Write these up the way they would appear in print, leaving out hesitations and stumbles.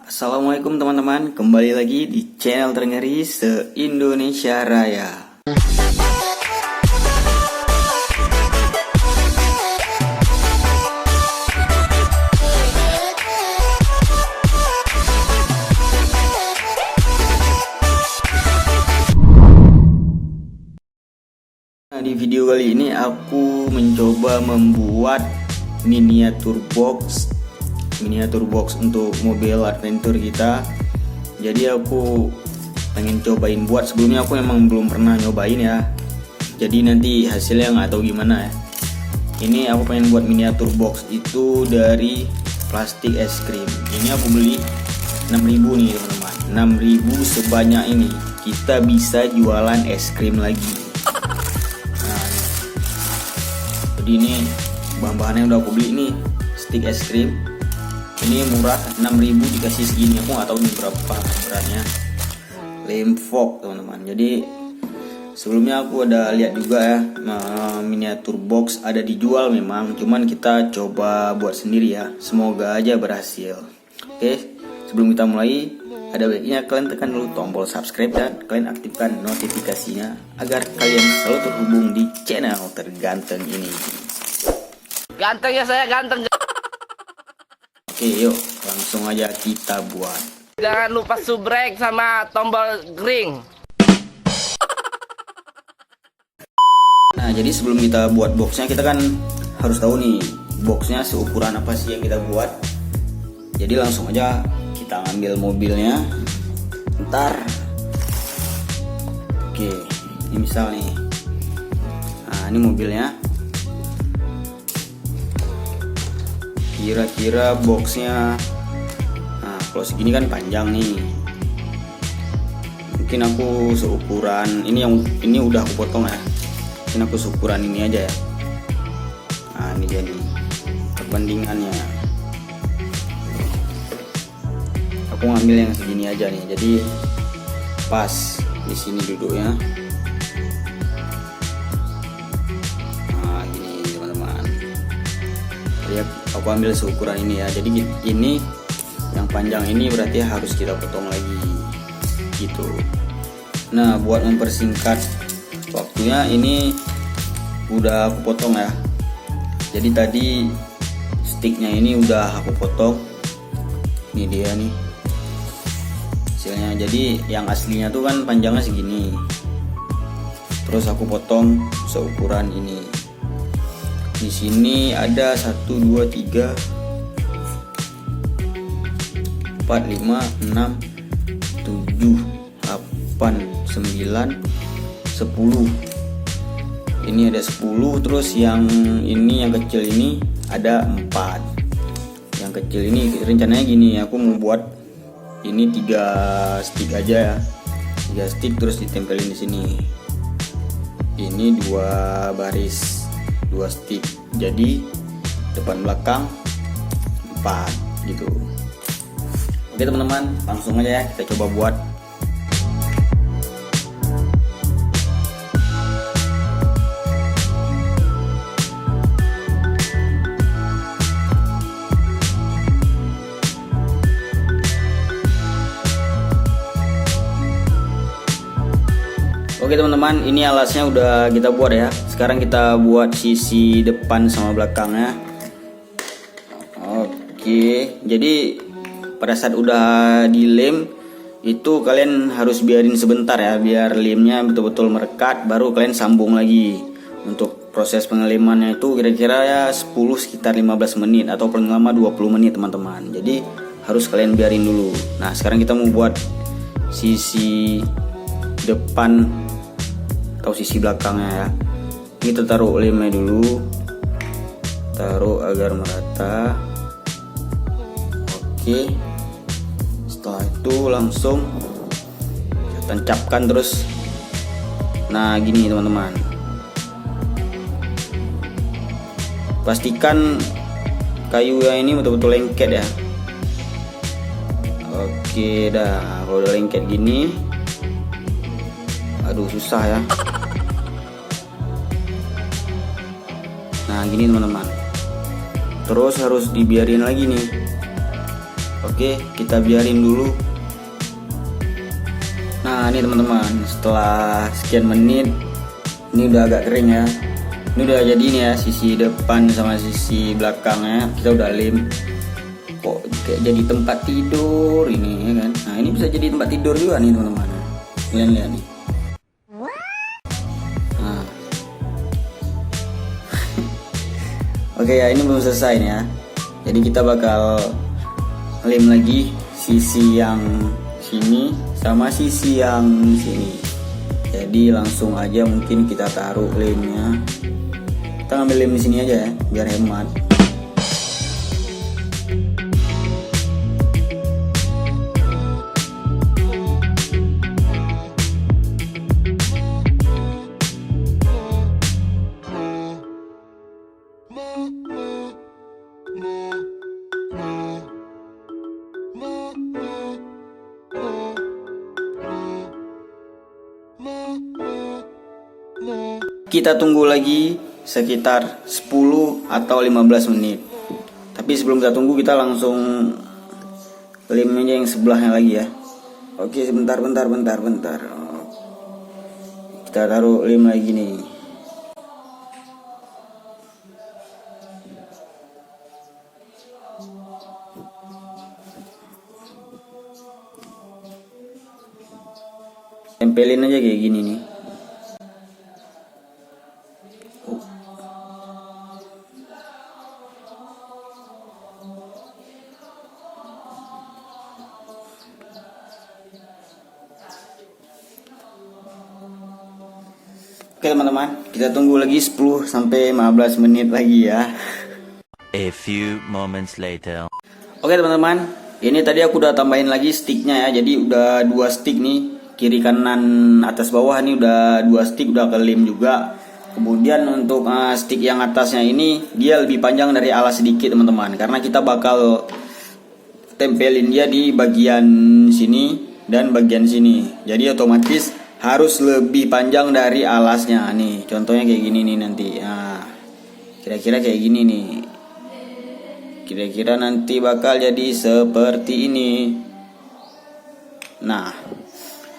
Assalamualaikum teman-teman, kembali lagi di channel terngeri se-Indonesia Raya. Nah, di video kali ini aku mencoba membuat miniatur box untuk mobil adventure kita. Jadi aku pengen cobain buat, sebelumnya aku emang belum pernah nyobain ya, jadi nanti hasilnya nggak tahu gimana ya. Ini aku pengen buat miniatur box itu dari plastik es krim. Ini aku beli 6.000 nih teman-teman, 6.000 sebanyak ini kita bisa jualan es krim lagi. Nah, jadi ini bahan-bahannya udah aku beli nih, stick es krim. Ini murah, 6.000 dikasih segini, aku nggak tahu nih berapa beratnya. Lem fog teman-teman. Jadi sebelumnya aku ada lihat juga ya, miniatur box ada dijual memang, cuman kita coba buat sendiri ya, semoga aja berhasil. Oke, sebelum kita mulai, ada baiknya kalian tekan dulu tombol subscribe dan kalian aktifkan notifikasinya agar kalian selalu terhubung di channel terganteng ini. Ganteng ya, saya ganteng. Oke, yuk langsung aja kita buat. Jangan lupa subrek sama tombol ring. Nah, jadi sebelum kita buat boxnya, kita kan harus tahu nih boxnya seukuran apa sih yang kita buat. Jadi langsung aja kita ambil mobilnya. Ntar, oke, ini misal nih. Nah, ini mobilnya. Kira-kira boxnya, nah kalau segini kan panjang nih, mungkin aku seukuran ini udah aku potong ya, mungkin aku seukuran ini aja ya. Nah ini dia nih perbandingannya, aku ngambil yang segini aja nih, jadi pas di sini duduknya. Ya, aku ambil seukuran ini ya, jadi ini yang panjang ini berarti harus kita potong lagi gitu. Nah, buat mempersingkat waktunya, ini udah aku potong ya, jadi tadi sticknya ini udah aku potong, ini dia nih hasilnya. Jadi yang aslinya tuh kan panjangnya segini, terus aku potong seukuran ini. Di sini ada 1, 2, 3, 4, 5, 6, 7, 8, 9, 10. Ini ada 10, terus yang ini yang kecil ini ada 4. Yang kecil ini rencananya gini, aku mau buat ini 3 stick aja ya. 3 stick terus ditempelin di sini. Ini 2 baris, 2 stick, jadi depan belakang 4 gitu. Oke teman-teman, langsung aja ya kita coba buat. Oke teman-teman, ini alasnya udah kita buat ya. Sekarang kita buat sisi depan sama belakangnya. Oke, jadi pada saat udah dilem itu kalian harus biarin sebentar ya, biar lemnya betul-betul merekat, baru kalian sambung lagi. Untuk proses pengelemannya itu kira-kira ya sekitar 15 menit atau paling lama 20 menit teman-teman. Jadi harus kalian biarin dulu. Nah, sekarang kita mau buat sisi depan atau sisi belakangnya ya. Kita taruh lemnya dulu, taruh agar merata. Oke, setelah itu langsung tancapkan terus. Nah gini teman-teman, pastikan kayu yang ini betul-betul lengket ya. Oke dah, kalau udah lengket gini, aduh susah ya. Nah gini teman-teman, terus harus dibiarin lagi nih. Oke, kita biarin dulu. Nah ini teman-teman, setelah sekian menit ini udah agak kering ya. Ini udah jadi nih ya, sisi depan sama sisi belakangnya kita udah lem. Kok kayak jadi tempat tidur ini ya kan. Nah ini bisa jadi tempat tidur juga nih teman-teman. Kalian lihat nih. Nah. Oke ya, ini belum selesai nih ya. Jadi kita bakal lem lagi sisi yang sini sama sisi yang sini. Jadi langsung aja mungkin kita taruh lemnya. Kita ngambil lem di sini aja ya, biar hemat. Kita tunggu lagi sekitar 10 atau 15 menit. Tapi sebelum kita tunggu, kita langsung lemnya yang sebelahnya lagi ya. Oke, bentar. Kita taruh lem lagi nih. Tempelin aja kayak gini nih. Oke teman-teman, kita tunggu lagi 10 sampai 15 menit lagi ya. A few moments later. Oke teman-teman, ini tadi aku udah tambahin lagi sticknya ya. Jadi udah 2 stick nih, kiri kanan atas bawah nih udah 2 stick, udah kelem juga. Kemudian untuk stick yang atasnya ini dia lebih panjang dari alas sedikit teman-teman, karena kita bakal tempelin dia di bagian sini dan bagian sini. Jadi otomatis harus lebih panjang dari alasnya nih. Contohnya kayak gini nih nanti. Nah, kira-kira kayak gini nih. Kira-kira nanti bakal jadi seperti ini. Nah,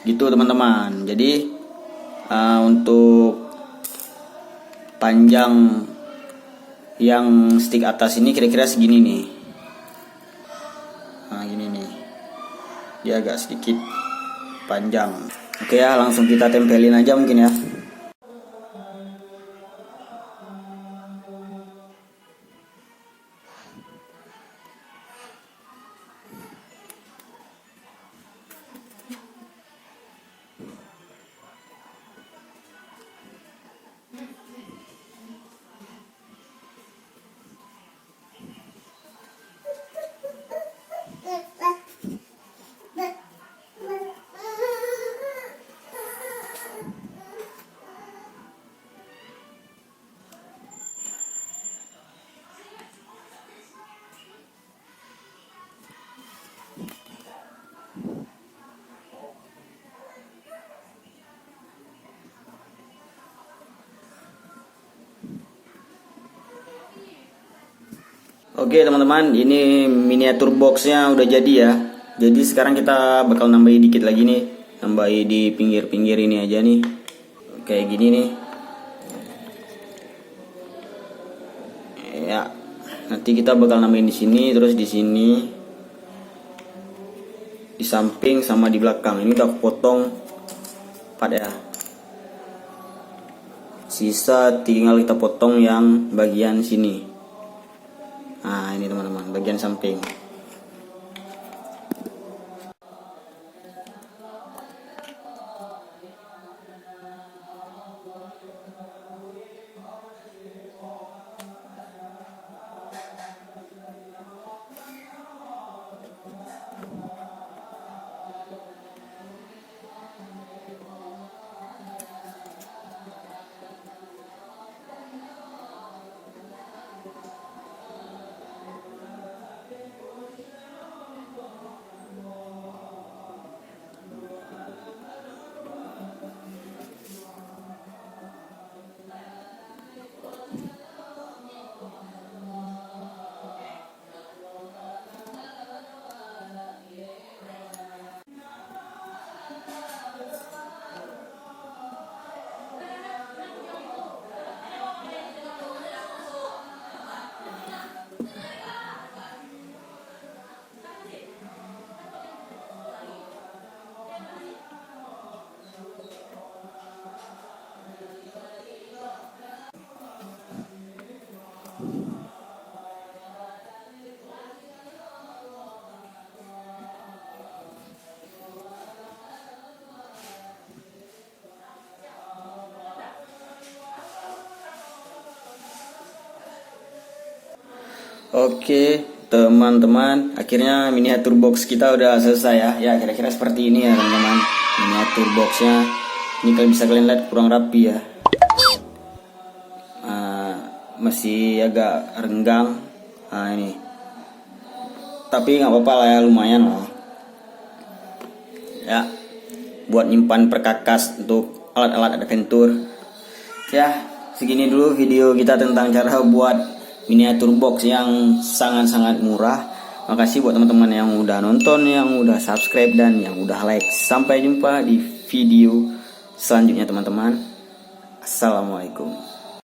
gitu teman-teman. Jadi untuk panjang yang stick atas ini kira-kira segini nih. Nah, gini nih. Dia agak sedikit panjang. Oke ya, langsung kita tempelin aja mungkin ya. Oke teman-teman, ini miniatur boxnya udah jadi ya. Jadi sekarang kita bakal nambahin dikit lagi nih, nambahin di pinggir-pinggir ini aja nih, kayak gini nih. Ya, nanti kita bakal nambahin di sini, terus di sini, di samping sama di belakang. Ini udah aku potong 4 ya. Sisa tinggal kita potong yang bagian sini. Nah ini teman-teman, bagian samping. Oke teman-teman, akhirnya miniatur box kita udah selesai ya. Ya kira-kira seperti ini ya teman-teman, miniatur boxnya. Ini kalian bisa kalian lihat kurang rapi ya, masih agak renggang. Ini tapi nggak apa-apa lah ya, lumayan lah ya buat nyimpan perkakas untuk alat-alat adventure. Ya segini dulu video kita tentang cara buat miniatur box yang sangat-sangat murah. Makasih buat teman-teman yang udah nonton, yang udah subscribe, dan yang udah like. Sampai jumpa di video selanjutnya teman-teman. Assalamualaikum.